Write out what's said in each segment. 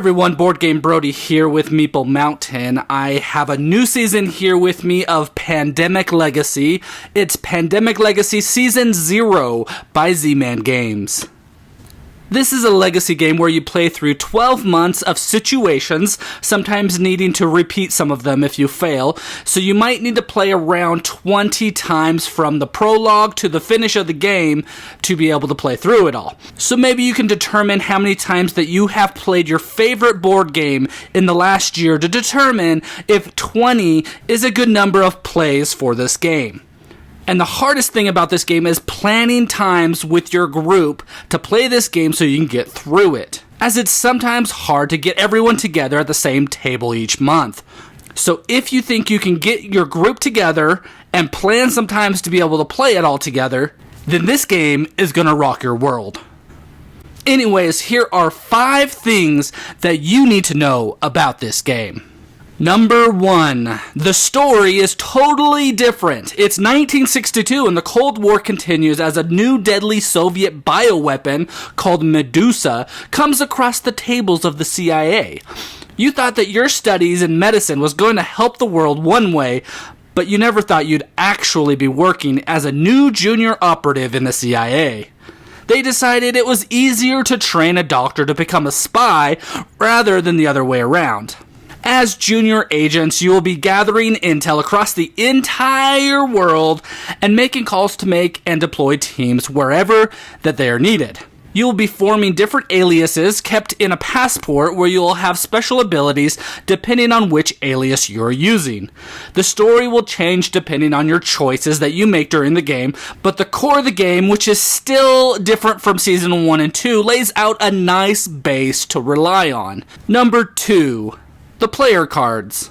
everyone, Boardgame Brody here with Meeple Mountain. I have a new season here with me of Pandemic Legacy. It's Pandemic Legacy Season 0 by Z-Man Games. This is a legacy game where you play through 12 months of situations, sometimes needing to repeat some of them if you fail, so you might need to play around 20 times from the prologue to the finish of the game to be able to play through it all. So maybe you can determine how many times that you have played your favorite board game in the last year to determine if 20 is a good number of plays for this game. And the hardest thing about this game is planning times with your group to play this game so you can get through it, as it's sometimes hard to get everyone together at the same table each month. So if you think you can get your group together and plan sometimes to be able to play it all together, then this game is going to rock your world. Anyways, here are 5 things that you need to know about this game. Number 1, the story is totally different. It's 1962 and the Cold War continues as a new deadly Soviet bioweapon called Medusa comes across the tables of the CIA. You thought that your studies in medicine was going to help the world one way, but you never thought you'd actually be working as a new junior operative in the CIA. They decided it was easier to train a doctor to become a spy rather than the other way around. As junior agents, you will be gathering intel across the entire world and making calls to make and deploy teams wherever that they are needed. You will be forming different aliases kept in a passport where you will have special abilities depending on which alias you're using. The story will change depending on your choices that you make during the game, but the core of the game, which is still different from Season 1 and 2, lays out a nice base to rely on. Number 2. The player cards.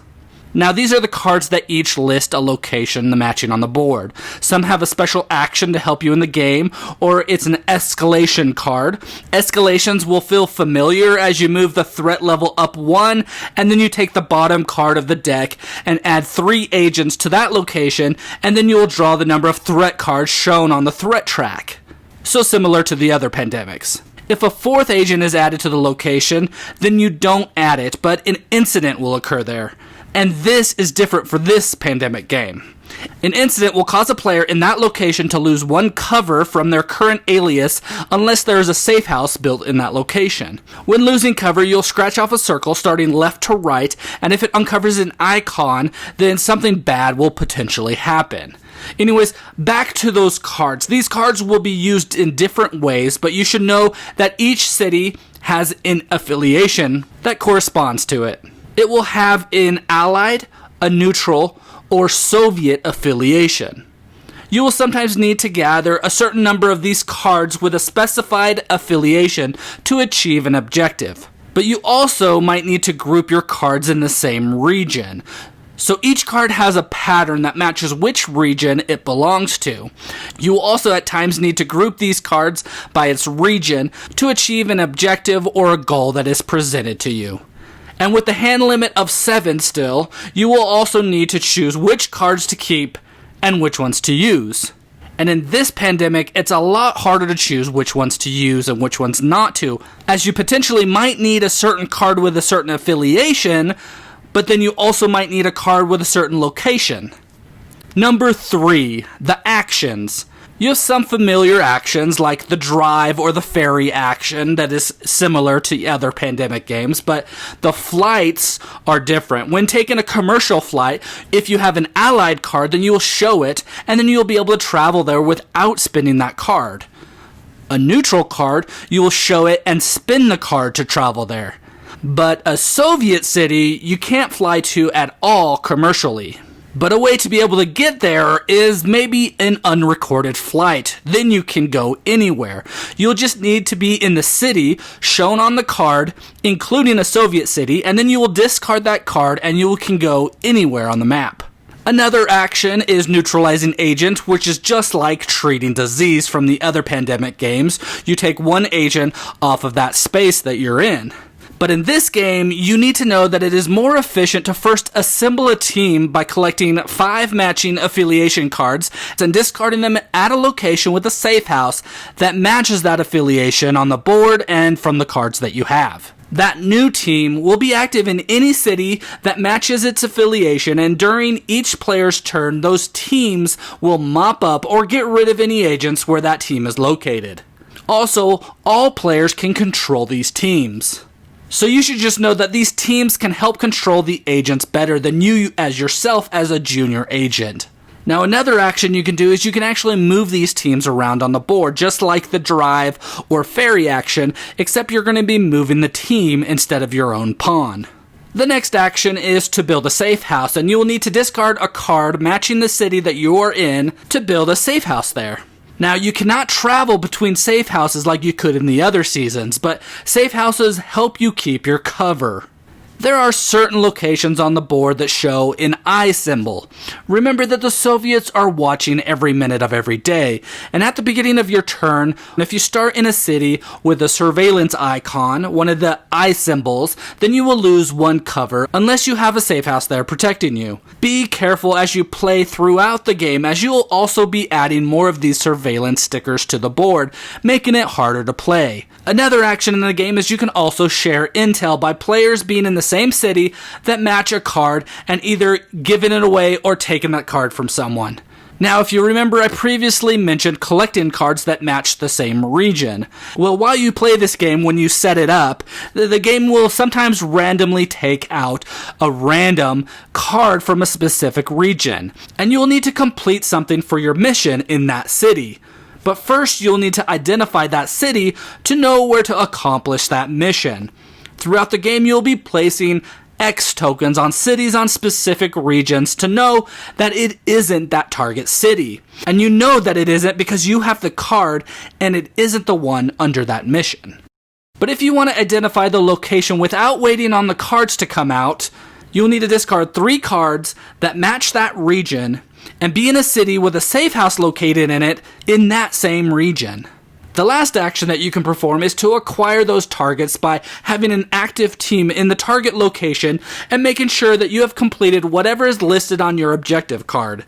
Now these are the cards that each list a location matching on the board. Some have a special action to help you in the game, or it's an escalation card. Escalations will feel familiar as you move the threat level up 1, and then you take the bottom card of the deck and add 3 agents to that location, and then you will draw the number of threat cards shown on the threat track. So similar to the other pandemics. If a 4th agent is added to the location, then you don't add it, but an incident will occur there. And this is different for this pandemic game. An incident will cause a player in that location to lose 1 cover from their current alias unless there is a safe house built in that location. When losing cover, you'll scratch off a circle starting left to right, and if it uncovers an icon, then something bad will potentially happen. Anyways, back to those cards. These cards will be used in different ways, but you should know that each city has an affiliation that corresponds to it. It will have an allied, a neutral, or Soviet affiliation. You will sometimes need to gather a certain number of these cards with a specified affiliation to achieve an objective. But you also might need to group your cards in the same region. So each card has a pattern that matches which region it belongs to. You will also at times need to group these cards by its region to achieve an objective or a goal that is presented to you. And with the hand limit of 7 still, you will also need to choose which cards to keep and which ones to use. And in this pandemic, it's a lot harder to choose which ones to use and which ones not to, as you potentially might need a certain card with a certain affiliation, but then you also might need a card with a certain location. Number 3, the actions. You have some familiar actions like the drive or the ferry action that is similar to other pandemic games, but the flights are different. When taking a commercial flight, if you have an allied card, then you will show it, and then you'll be able to travel there without spending that card. A neutral card, you will show it and spin the card to travel there. But a Soviet city, you can't fly to at all commercially. But a way to be able to get there is maybe an unrecorded flight. Then you can go anywhere. You'll just need to be in the city shown on the card, including a Soviet city, and then you will discard that card and you can go anywhere on the map. Another action is neutralizing agent, which is just like treating disease from the other pandemic games. You take 1 agent off of that space that you're in. But in this game, you need to know that it is more efficient to first assemble a team by collecting 5 matching affiliation cards and discarding them at a location with a safe house that matches that affiliation on the board and from the cards that you have. That new team will be active in any city that matches its affiliation, and during each player's turn, those teams will mop up or get rid of any agents where that team is located. Also, all players can control these teams. So you should just know that these teams can help control the agents better than you as yourself as a junior agent. Now, another action you can do is you can actually move these teams around on the board, just like the drive or ferry action, except you're going to be moving the team instead of your own pawn. The next action is to build a safe house, and you will need to discard a card matching the city that you are in to build a safe house there. Now, you cannot travel between safe houses like you could in the other seasons, but safe houses help you keep your cover. There are certain locations on the board that show an eye symbol. Remember that the Soviets are watching every minute of every day, and at the beginning of your turn, if you start in a city with a surveillance icon, one of the eye symbols, then you will lose one cover unless you have a safe house there protecting you. Be careful as you play throughout the game, as you will also be adding more of these surveillance stickers to the board, making it harder to play. Another action in the game is you can also share intel by players being in the same city that match a card and either giving it away or taking that card from someone. Now, if you remember, I previously mentioned collecting cards that match the same region. Well, while you play this game, when you set it up, the game will sometimes randomly take out a random card from a specific region, and you will need to complete something for your mission in that city. But first, you'll need to identify that city to know where to accomplish that mission. Throughout the game, you'll be placing X tokens on cities on specific regions to know that it isn't that target city. And you know that it isn't because you have the card and it isn't the one under that mission. But if you want to identify the location without waiting on the cards to come out, you'll need to discard 3 cards that match that region and be in a city with a safe house located in it in that same region. The last action that you can perform is to acquire those targets by having an active team in the target location and making sure that you have completed whatever is listed on your objective card.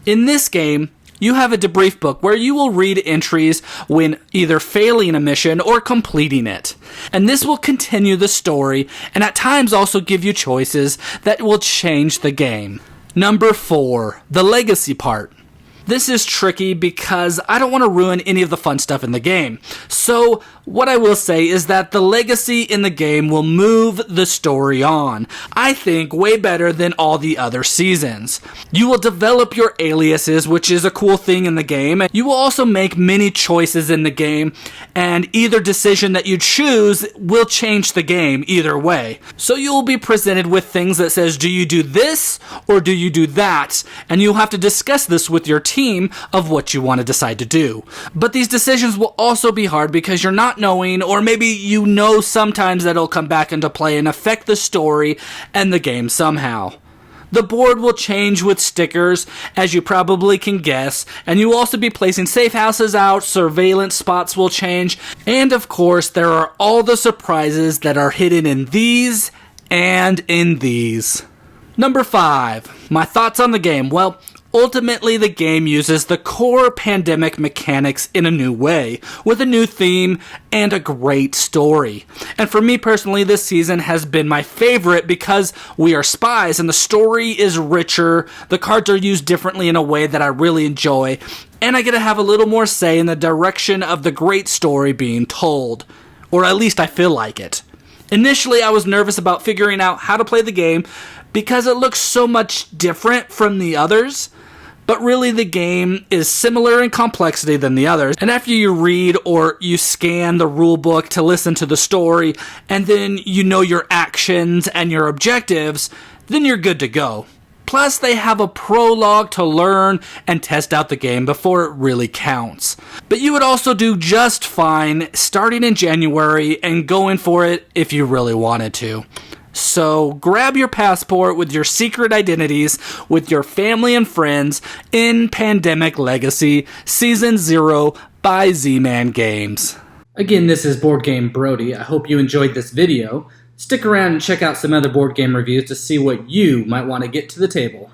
In this game, you have a debrief book where you will read entries when either failing a mission or completing it. And this will continue the story and at times also give you choices that will change the game. Number 4, the legacy part. This is tricky because I don't want to ruin any of the fun stuff in the game. So what I will say is that the legacy in the game will move the story on, I think way better than all the other seasons. You will develop your aliases, which is a cool thing in the game. You will also make many choices in the game, and either decision that you choose will change the game either way. So you will be presented with things that says, do you do this or do you do that? And you'll have to discuss this with your team of what you want to decide to do. But these decisions will also be hard because you're not knowing, or maybe you know sometimes that it'll come back into play and affect the story and the game somehow. The board will change with stickers, as you probably can guess, and you will also be placing safe houses out, surveillance spots will change, and of course there are all the surprises that are hidden in these and in these. Number 5, my thoughts on the game. Well, ultimately, the game uses the core pandemic mechanics in a new way, with a new theme and a great story. And for me personally, this season has been my favorite because we are spies and the story is richer, the cards are used differently in a way that I really enjoy, and I get to have a little more say in the direction of the great story being told. Or at least I feel like it. Initially, I was nervous about figuring out how to play the game because it looks so much different from the others. But really the game is similar in complexity than the others. And after you read or you scan the rule book to listen to the story, and then you know your actions and your objectives, then you're good to go. Plus, they have a prologue to learn and test out the game before it really counts. But you would also do just fine starting in January and going for it if you really wanted to. So grab your passport with your secret identities with your family and friends in Pandemic Legacy Season 0 by Z-Man Games. Again, this is Board Game Brody. I hope you enjoyed this video. Stick around and check out some other board game reviews to see what you might want to get to the table.